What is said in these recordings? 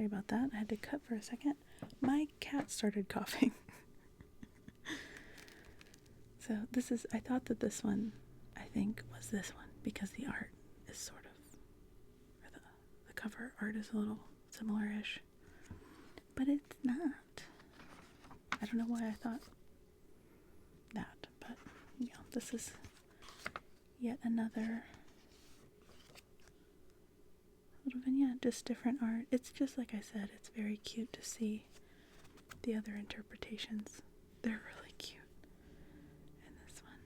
Sorry about that. I had to cut for a second. My cat started coughing. So I thought that this one, I think, was this one because the art is sort of, or the cover art is a little similar-ish. But it's not. I don't know why I thought that, but yeah, this is yet another little vignette, just different art. It's just like I said, it's very cute to see the other interpretations. They're really cute. And this one,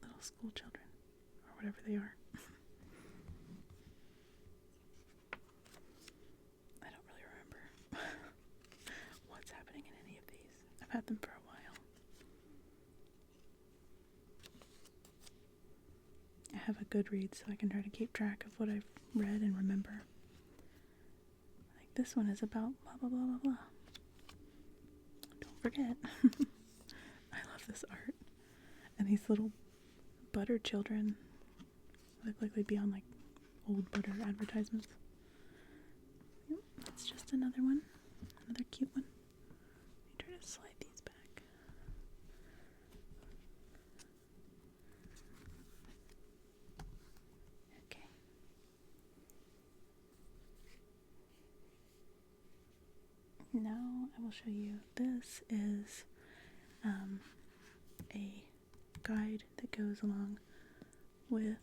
little school children, or whatever they are. I don't really remember what's happening in any of these. I've had them for a while. I have a Goodreads so I can try to keep track of what I've read and remember. Like this one is about blah blah blah blah blah. Don't forget. I love this art. And these little butter children look like they'd be on like old butter advertisements. Yep, it's just another one. Another cute one. Let me try to slide these back. Okay. Now I will show you. This is a guide that goes along with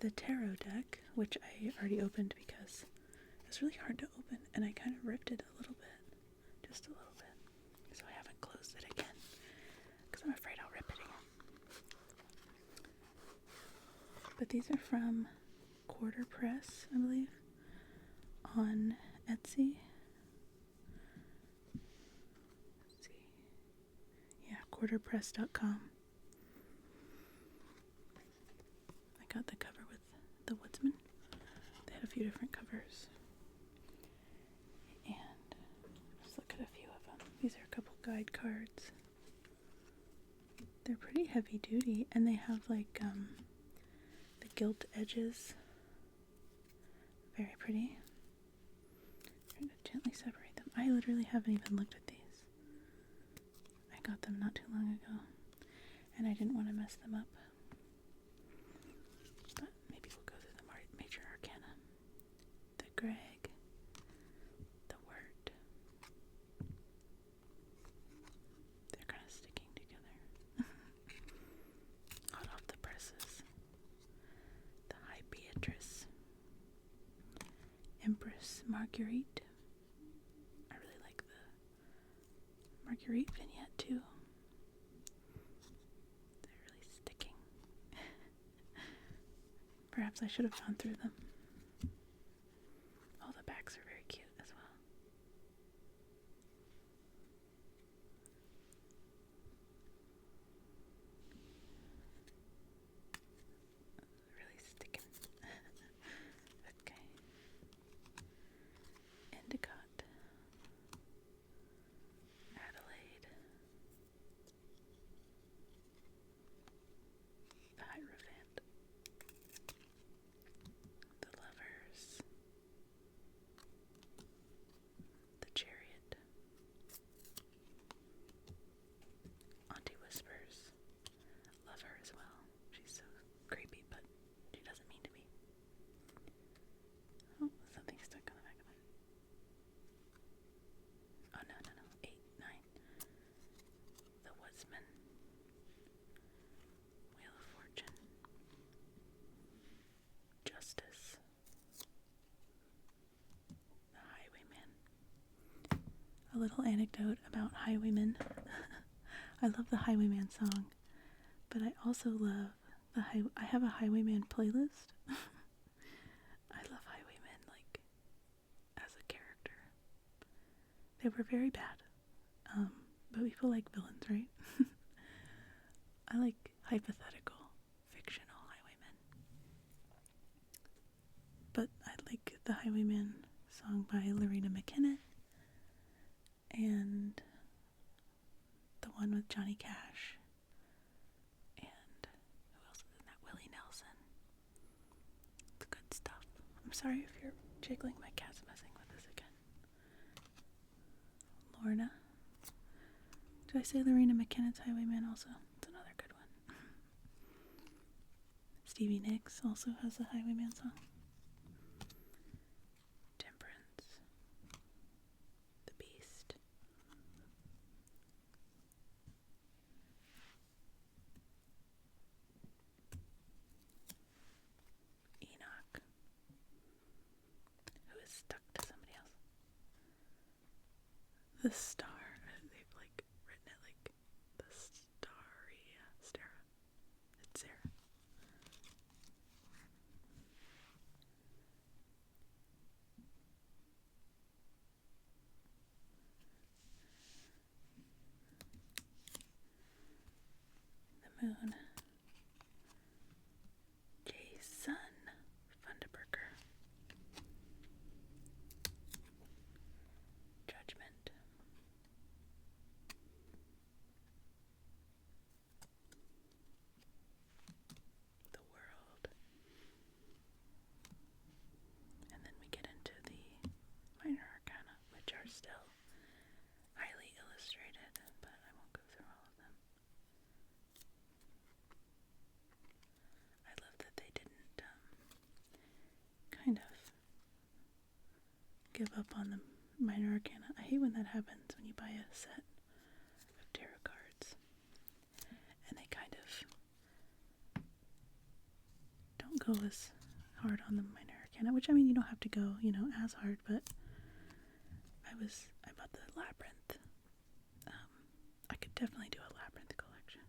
the tarot deck, which I already opened because it was really hard to open and I kind of ripped it a little bit, just a little bit, so I haven't closed it again because I'm afraid I'll rip it again. But these are from Quarter Press, I believe, on Etsy. Let's see. Yeah, quarterpress.com. I got the cover with the Woodsman. They had a few different covers. And let's look at a few of them. These are a couple guide cards. They're pretty heavy duty, and they have like the gilt edges. Very pretty. I'm trying to gently separate them. I literally haven't even looked at these. I got them not too long ago, and I didn't want to mess them up. But maybe we'll go through the major arcana. The Greg. The Word. They're kind of sticking together. Hot off the presses. The High Beatrice. Empress Marguerite. I really like the Marguerite vignette too. They're really sticking. Perhaps I should have gone through them. Oh, the backs are very cute as well. Really sticking. Okay. Endicott. Adelaide. The Hierophant. The Lovers. The Chariot. Auntie Whispers. Love her as well. She's so creepy, but she doesn't mean to be. Oh, something stuck on the back of it. Oh, no. 8, 9. The Woodsman. Wheel of Fortune. Justice. The Highwayman. A little anecdote about Highwaymen. I love the Highwayman song, but I also love I have a Highwayman playlist. I love Highwaymen, like, as a character. They were very bad, but people like villains, right? I like hypothetical, fictional Highwaymen. But I like the Highwayman song by Lorena McKenna, and the one with Johnny Cash, and who else is in that? Willie Nelson. It's good stuff. sorry if you're jiggling. My cat's messing with this again. Lorna. Did I say Lorena McKennett's Highwayman also? It's another good one. Stevie Nicks also has a Highwayman song. Temperance. The Beast. Enoch. Who is stuck to somebody else. The Star. They've like written it like the Staria. Stara. It's Sarah. The Moon. Jason Funderburker. Judgment. The World. And then we get into the minor arcana, which are still highly illustrated, but I won't go through all of them. I love that they didn't kind of give up on the minor arcana. I hate when that happens, when you buy a set of tarot cards and they kind of don't go as hard on the minor arcana, which, I mean, you don't have to go, as hard, but I bought the Labyrinth. I could definitely do a Labyrinth collection,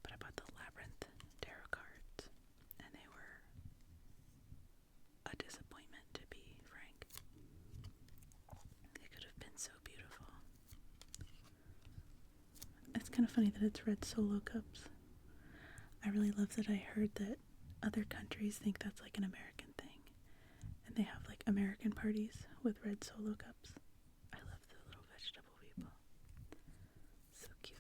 but I bought the Labyrinth tarot cards, and they were a disappointment, to be frank. They could have been so beautiful. It's kind of funny that it's red solo cups. I really love that I heard that other countries think that's like an American thing, and they have like American parties with red solo cups. I love the little vegetable people. So cute.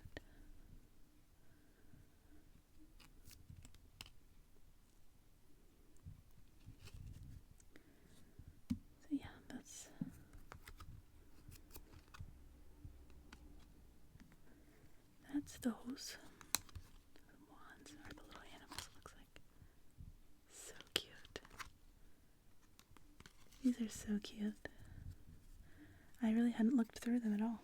So yeah, that's those. The wands are the little animals, looks like. So cute. These are so cute. I really hadn't looked through them at all.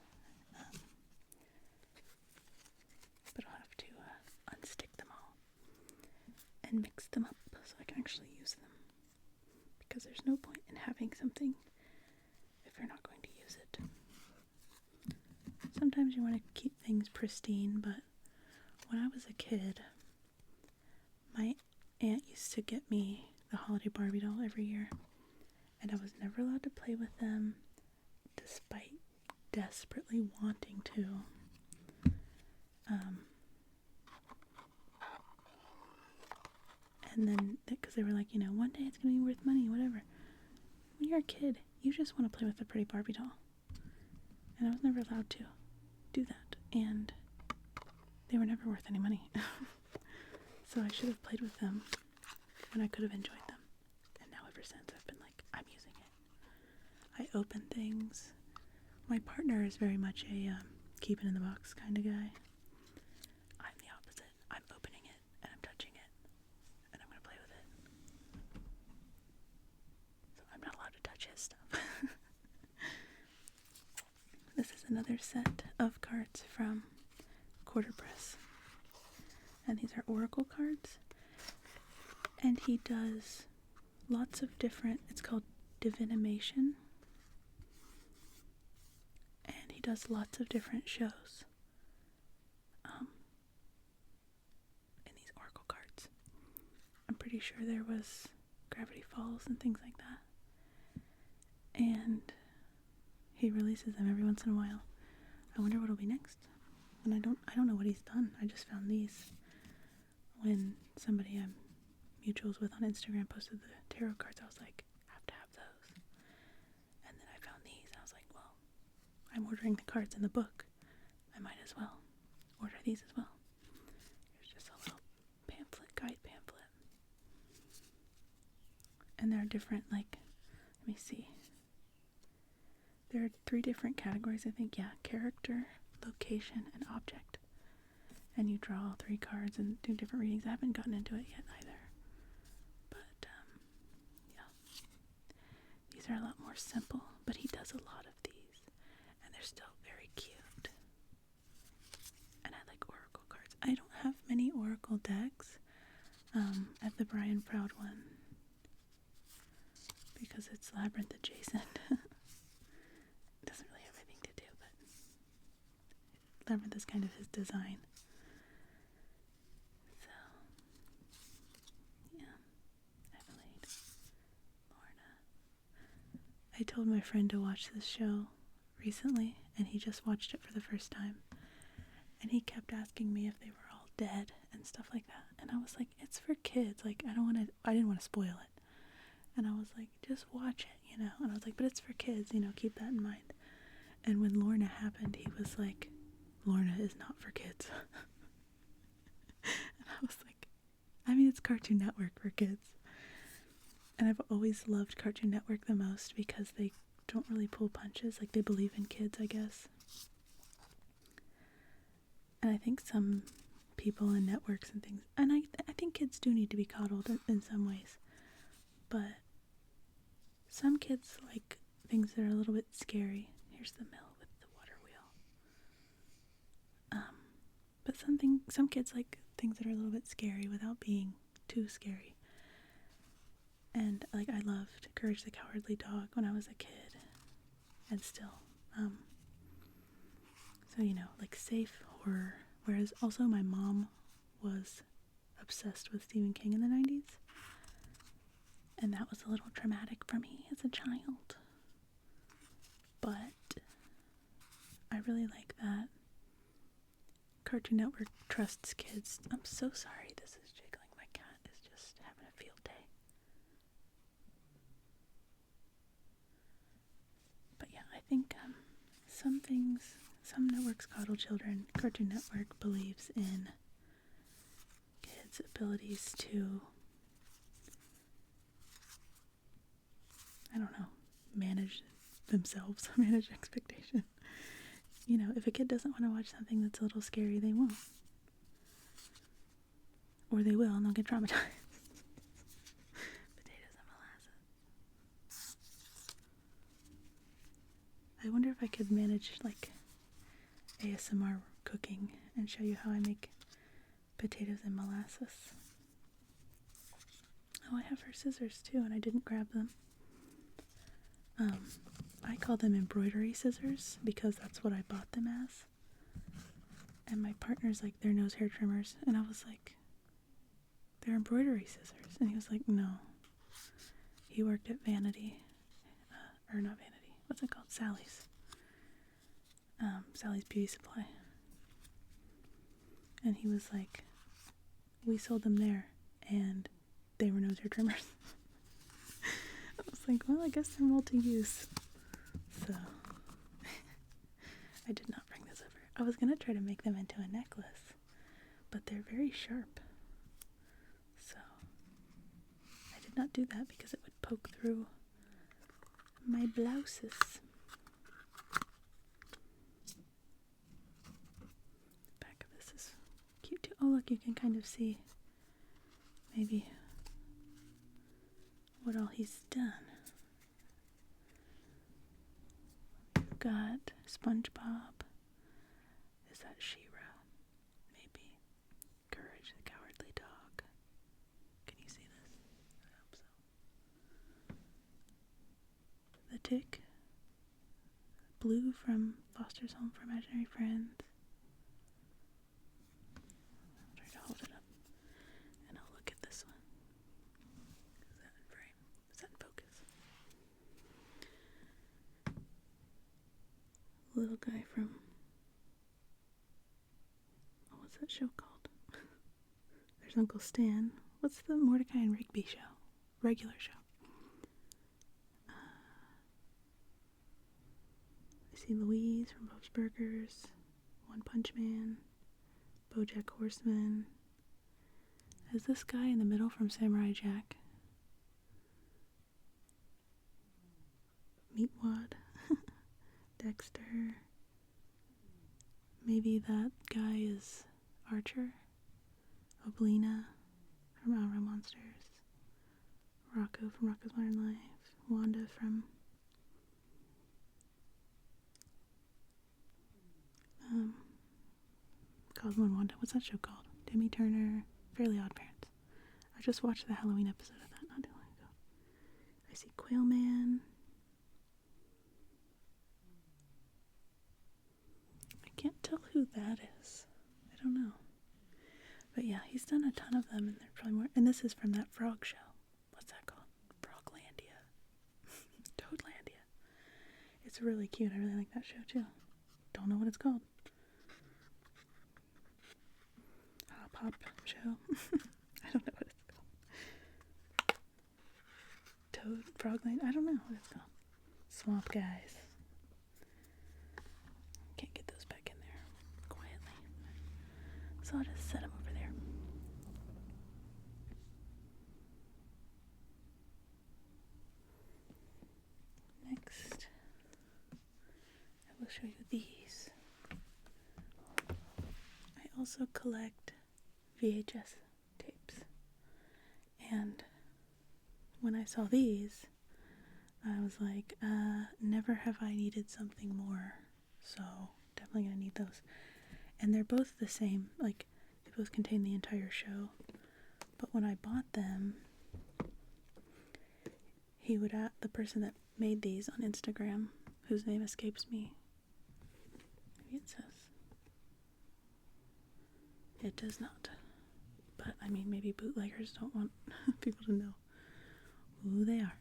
But I'll have to unstick them all and mix them up so I can actually use them. Because there's no point in having something if you're not going to use it. Sometimes you want to keep things pristine, but when I was a kid, my aunt used to get me the holiday Barbie doll every year, and I was never allowed to play with them, despite desperately wanting to. And then, because they were like, one day it's going to be worth money, whatever. When you're a kid, you just want to play with a pretty Barbie doll. And I was never allowed to do that. And they were never worth any money. So I should have played with them when I could have enjoyed them. And now ever since, I've been like, I'm using it. I open things. My partner is very much a keep it in the box kind of guy. I'm the opposite. I'm opening it and I'm touching it and I'm going to play with it. So I'm not allowed to touch his stuff. This is another set of cards from Quarter Press. And these are oracle cards. And he does lots of different, it's called divination. And he does lots of different shows in these oracle cards. I'm pretty sure there was Gravity Falls and things like that. And he releases them every once in a while. I wonder what'll be next. And I don't know what he's done. I just found these when somebody I'm mutuals with on Instagram posted the tarot cards. I was like, I have to have those. And then I found these. I was like, well, I'm ordering the cards in the book. I might as well order these as well. Here's just a little guide pamphlet. And there are different, like, let me see. There are 3 different categories, I think. Yeah, character, location, and object. And you draw 3 cards and do different readings. I haven't gotten into it yet either. But, yeah. These are a lot more simple, but he does a lot of these. And they're still very cute. And I like oracle cards. I don't have many oracle decks. I have the Brian Proud one. Because it's Labyrinth adjacent. It doesn't really have anything to do, but Labyrinth is kind of his design. So, yeah. Adelaide. Lorna. I told my friend to watch this show recently, and he just watched it for the first time. And he kept asking me if they were all dead and stuff like that. And I was like, it's for kids. Like, I didn't want to spoil it. And I was like, just watch it, you know. And I was like, but it's for kids, you know, keep that in mind. And when Lorna happened, he was like, Lorna is not for kids. And I was like, I mean, it's Cartoon Network for kids. And I've always loved Cartoon Network the most because they don't really pull punches. Like, they believe in kids, I guess. And I think some people in networks and things, and I think kids do need to be coddled in some ways. But some kids like things that are a little bit scary. Here's the mill with the water wheel. But some kids like things that are a little bit scary without being too scary. And like I loved Courage the Cowardly Dog when I was a kid, and still. So you know, like safe horror. Whereas also my mom was obsessed with Stephen King in the 90s. And that was a little traumatic for me as a child. But I really like that Cartoon Network trusts kids. I'm so sorry this is jiggling. My cat is just having a field day. But yeah, I think some networks coddle children. Cartoon Network believes in kids' abilities to, I don't know, manage themselves, manage expectation. You know, if a kid doesn't want to watch something that's a little scary, they won't. Or they will, and they'll get traumatized. Potatoes and molasses. I wonder if I could manage, like, ASMR cooking and show you how I make potatoes and molasses. Oh, I have her scissors, too, and I didn't grab them. I call them embroidery scissors because that's what I bought them as. And my partner's like, they're nose hair trimmers. And I was like, they're embroidery scissors. And he was like, no. He worked at Vanity. Or not Vanity. What's it called? Sally's. Sally's Beauty Supply. And he was like, we sold them there. And they were nose hair trimmers. I was like, well, I guess they're multi-use. So, I did not bring this over. I was going to try to make them into a necklace, but they're very sharp. So, I did not do that because it would poke through my blouses. The back of this is cute too. Oh, look, you can kind of see maybe what all he's done. We've got SpongeBob. Is that She-Ra? Maybe. Courage the Cowardly Dog. Can you see this? I hope so. The Tick. Blue from Foster's Home for Imaginary Friends. I'll try to hold it up. And I'll look at this one. Is that in frame? Is that in focus? Little guy from, oh, what's that show called? There's Uncle Stan. What's the Mordecai and Rigby show? Regular show. I see Louise from Bob's Burgers, One Punch Man, BoJack Horseman. Is this guy in the middle from Samurai Jack? Dexter. Maybe that guy is Archer. Oblina from Our Monsters. Rocco from Rocco's Modern Life. Wanda from Cosmo and Wanda. What's that show called? Demi Turner. Fairly Odd Parents. I just watched the Halloween episode of that not too long ago. I see Quailman. I can't tell who that is. I don't know. But yeah, he's done a ton of them, and there's probably more. And this is from that frog show. What's that called? Froglandia. Toadlandia. It's really cute. I really like that show too. Don't know what it's called. Pop show. I don't know what it's called. Toad, Frogland. I don't know what it's called. Swamp Guys. Can't get those back in there quietly. So I'll just set them over there. Next, I will show you these. I also collect VHS tapes. And when I saw these, I was like, never have I needed something more. So definitely gonna need those. And they're both the same, like they both contain the entire show. But when I bought them, he would the person that made these on Instagram, whose name escapes me. Maybe it says. It does not. But I mean, maybe bootleggers don't want people to know who they are.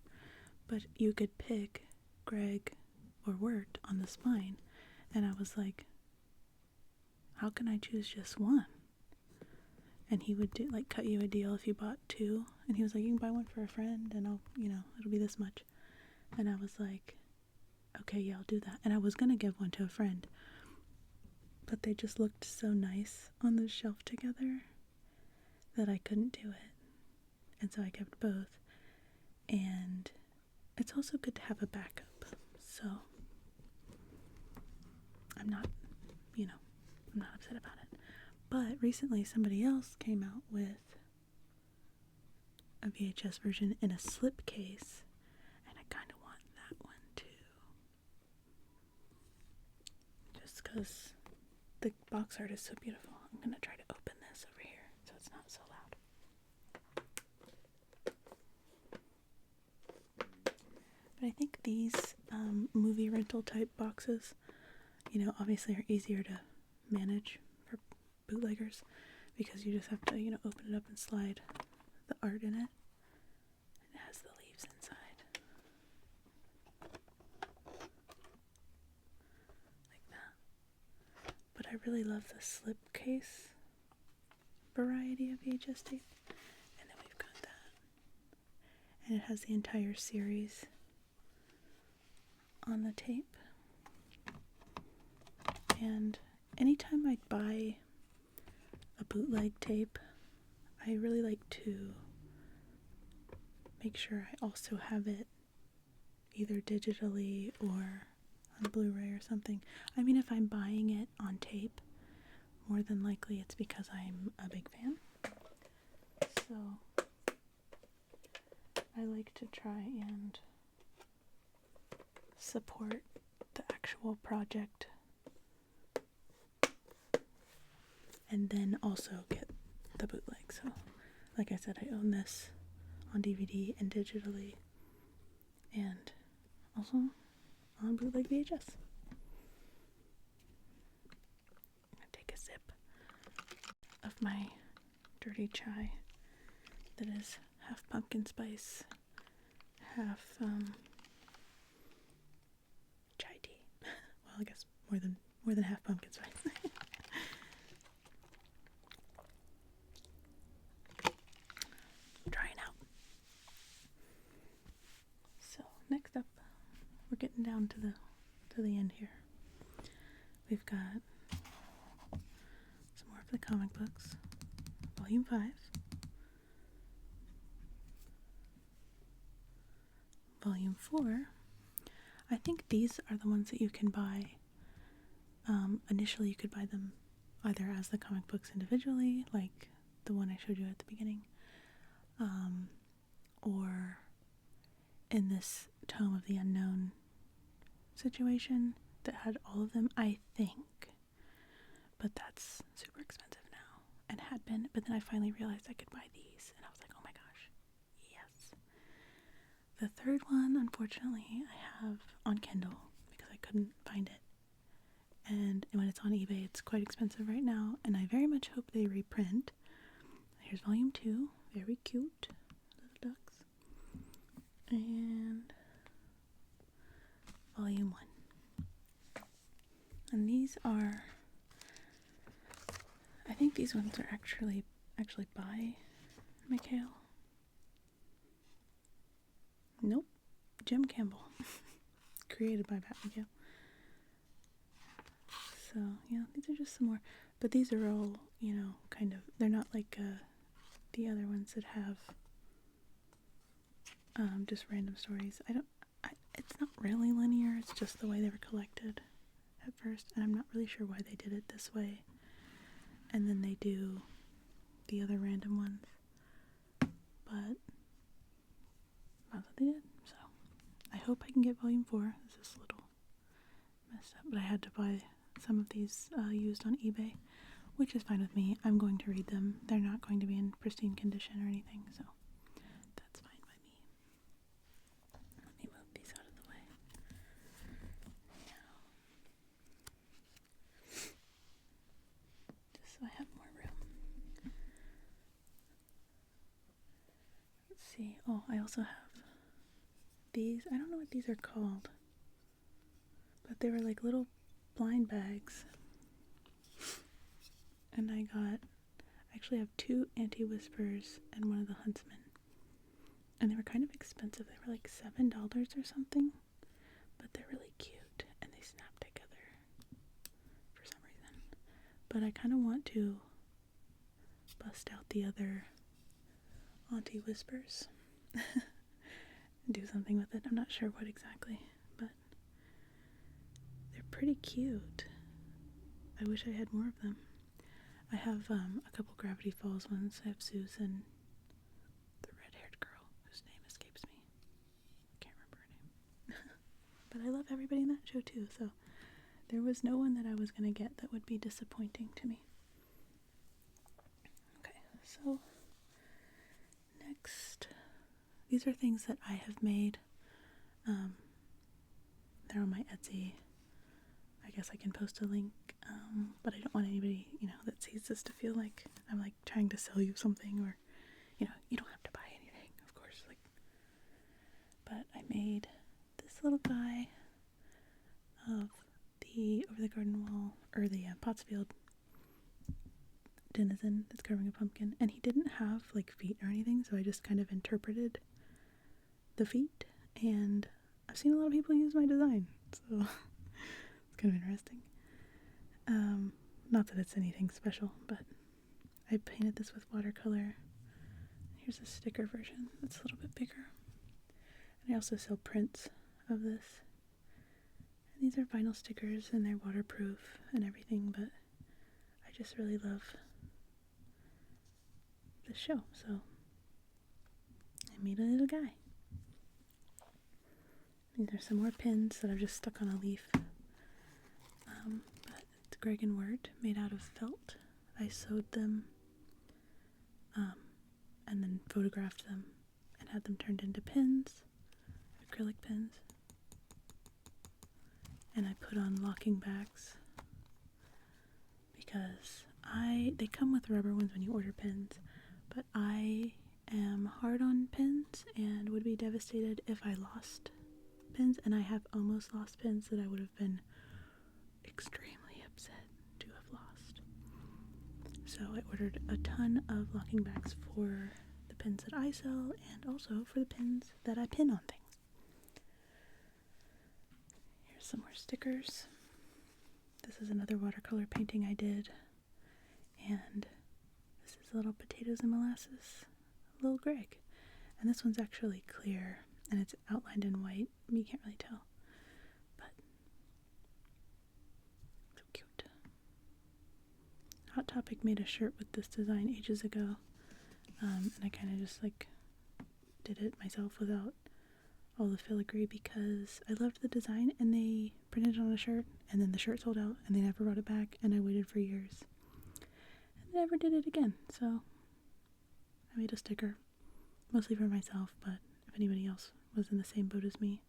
But you could pick Greg or Wirt on the spine, and I was like, how can I choose just one? And he would do cut you a deal if you bought two, and he was like, you can buy one for a friend, and I'll, it'll be this much. And I was like, okay, yeah, I'll do that. And I was gonna give one to a friend, but they just looked so nice on the shelf together that I couldn't do it. And so I kept both. And it's also good to have a backup. So I'm not upset about it. But recently somebody else came out with a VHS version in a slipcase, and I kind of want that one too. Just because the box art is so beautiful. I'm going to try to open this over here so it's not so loud. But I think these movie rental type boxes, obviously are easier to manage for bootleggers because you just have to, open it up and slide the art in it. It has the leaves inside. Like that. But I really love the slipcase variety of VHS tape. And then we've got that. And it has the entire series on the tape. And anytime I buy a bootleg tape, I really like to make sure I also have it either digitally or on Blu-ray or something. I mean, if I'm buying it on tape, more than likely it's because I'm a big fan. So I like to try and support the actual project and then also get the bootleg. So like I said, I own this on DVD and digitally and also on bootleg VHS. I'm gonna take a sip of my dirty chai that is half pumpkin spice, half chai tea. Well, I guess more than half pumpkin spice. Drying out. So next up, we're getting down to the end here. We've got some more of the comic books, Volume 5, Volume 4. I think these are the ones that you can buy. Initially, you could buy them either as the comic books individually, like the one I showed you at the beginning, or in this Tome of the Unknown situation that had all of them, I think. But that's super expensive now, and had been. But then I finally realized I could buy these, and I was like, oh my gosh, yes. The third one, unfortunately, I have on Kindle because I couldn't find it. And when it's on eBay, it's quite expensive right now, and I very much hope they reprint. Here's volume 2, very cute little ducks. And volume 1. And these are, I think these ones are actually by McHale. Nope, Jim Campbell. Created by Pat McHale. So, yeah, these are just some more. But these are all, kind of, they're not like the other ones that have just random stories. It's not really linear, it's just the way they were collected at first. And I'm not really sure why they did it this way. And then they do the other random ones. But that's what they did. So, I hope I can get volume 4. This is a little messed up, but I had to buy some of these used on eBay, which is fine with me. I'm going to read them. They're not going to be in pristine condition or anything, so that's fine by me. Let me move these out of the way. Now, just so I have more room. Let's see. Oh, I also have these. I don't know what these are called, but they were like little blind bags. And I actually have 2 Anti-Whispers and one of the Huntsmen. And they were kind of expensive. They were like $7 or something. But they're really cute. And they snap together for some reason. But I kind of want to bust out the other Anti-Whispers. And do something with it. I'm not sure what exactly. But they're pretty cute. I wish I had more of them. I have a couple Gravity Falls ones. I have Susan, the red-haired girl whose name escapes me. I can't remember her name. But I love everybody in that show too, so there was no one that I was going to get that would be disappointing to me. Okay, so next, these are things that I have made. They're on my Etsy. I guess I can post a link, but I don't want anybody, that sees this to feel like I'm, like, trying to sell you something, or, you don't have to buy anything, of course, but I made this little guy of the Over the Garden Wall, or the Pottsfield denizen that's carving a pumpkin, and he didn't have, like, feet or anything, so I just kind of interpreted the feet, and I've seen a lot of people use my design, so kind of interesting. Not that it's anything special, but I painted this with watercolor. Here's a sticker version that's a little bit bigger. And I also sell prints of this. And these are vinyl stickers and they're waterproof and everything, but I just really love this show, so I made a little guy. These are some more pins that I've just stuck on a leaf. But it's Greg and Wirt, made out of felt. I sewed them, and then photographed them, and had them turned into pins, acrylic pins. And I put on locking backs, because they come with rubber ones when you order pins, but I am hard on pins, and would be devastated if I lost pins, and I have almost lost pins that I would have been extremely upset to have lost. So I ordered a ton of locking backs for the pins that I sell, and also for the pins that I pin on things. Here's some more stickers. This is another watercolor painting I did, and this is Little Potatoes and Molasses, Little Greg. And this one's actually clear, and it's outlined in white. You can't really tell. Hot Topic made a shirt with this design ages ago, and I kind of just like did it myself without all the filigree because I loved the design, and they printed it on a shirt, and then the shirt sold out, and they never brought it back, and I waited for years and never did it again. So I made a sticker, mostly for myself, but if anybody else was in the same boat as me,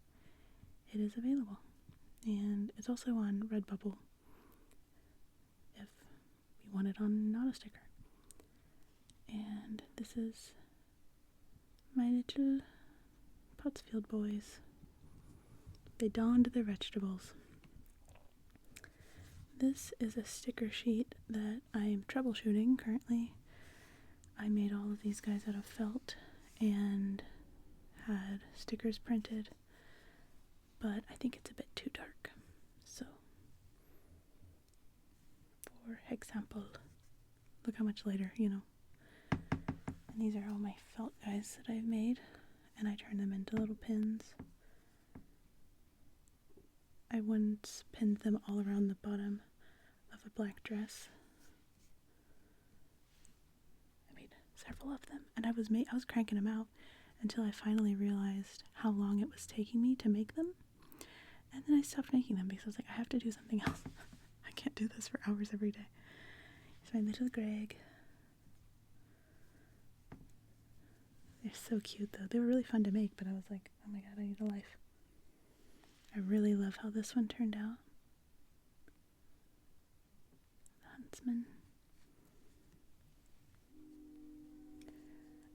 it is available. And it's also on Redbubble if you want it on not a sticker. And this is my little Pottsfield boys. They donned their vegetables. This is a sticker sheet that I'm troubleshooting currently. I made all of these guys out of felt and had stickers printed, but I think it's a bit too dark. So, for example, look how much lighter, you know. And these are all my felt guys that I've made, and I turn them into little pins. I once pinned them all around the bottom of a black dress. I made several of them, and I was cranking them out until I finally realized how long it was taking me to make them. And then I stopped making them because I was like, I have to do something else. I can't do this for hours every day. Here's my little Greg. They're so cute though. They were really fun to make, but I was like, oh my god, I need a life. I really love how this one turned out. The Huntsman.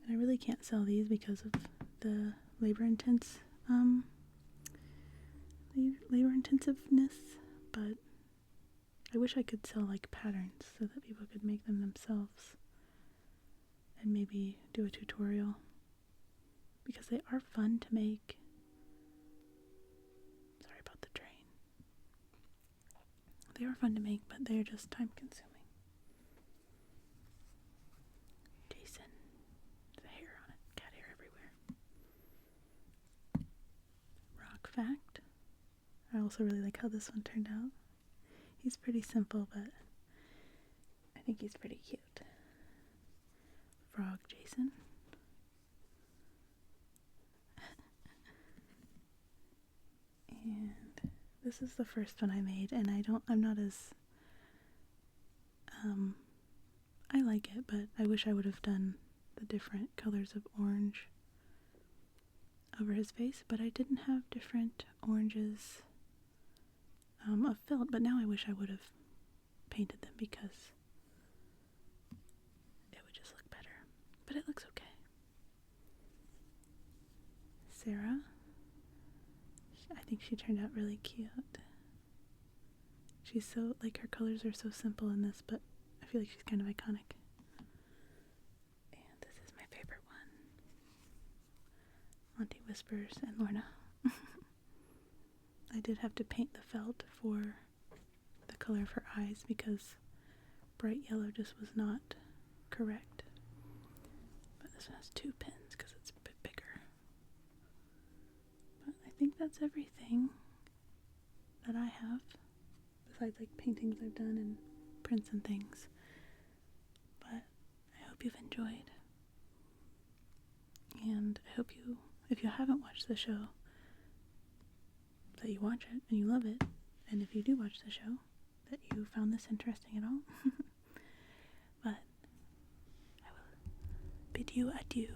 And I really can't sell these because of the labor intensiveness, but I wish I could sell like patterns so that people could make them themselves and maybe do a tutorial, because they are fun to make. Sorry about the train. They are fun to make, but they are just time consuming. Jason. There's hair on it. Cat hair everywhere. Rock fact. I also really like how this one turned out. He's pretty simple, but I think he's pretty cute. Frog Jason. And this is the first one I made, and I'm not as, I like it, but I wish I would have done the different colors of orange over his face, but I didn't have different oranges of felt, but now I wish I would have painted them because it would just look better, but it looks okay. Sarah. I think she turned out really cute. She's so, like, her colors are so simple in this, but I feel like she's kind of iconic. And this is my favorite one. Auntie Whispers and Lorna. I did have to paint the felt for the color of her eyes because bright yellow just was not correct. But this one has 2 pins because it's a bit bigger. But I think that's everything that I have, besides like paintings I've done and prints and things. But I hope you've enjoyed. And I hope you, if you haven't watched the show, that you watch it and you love it. And if you do watch the show, that you found this interesting at all. But I will bid you adieu.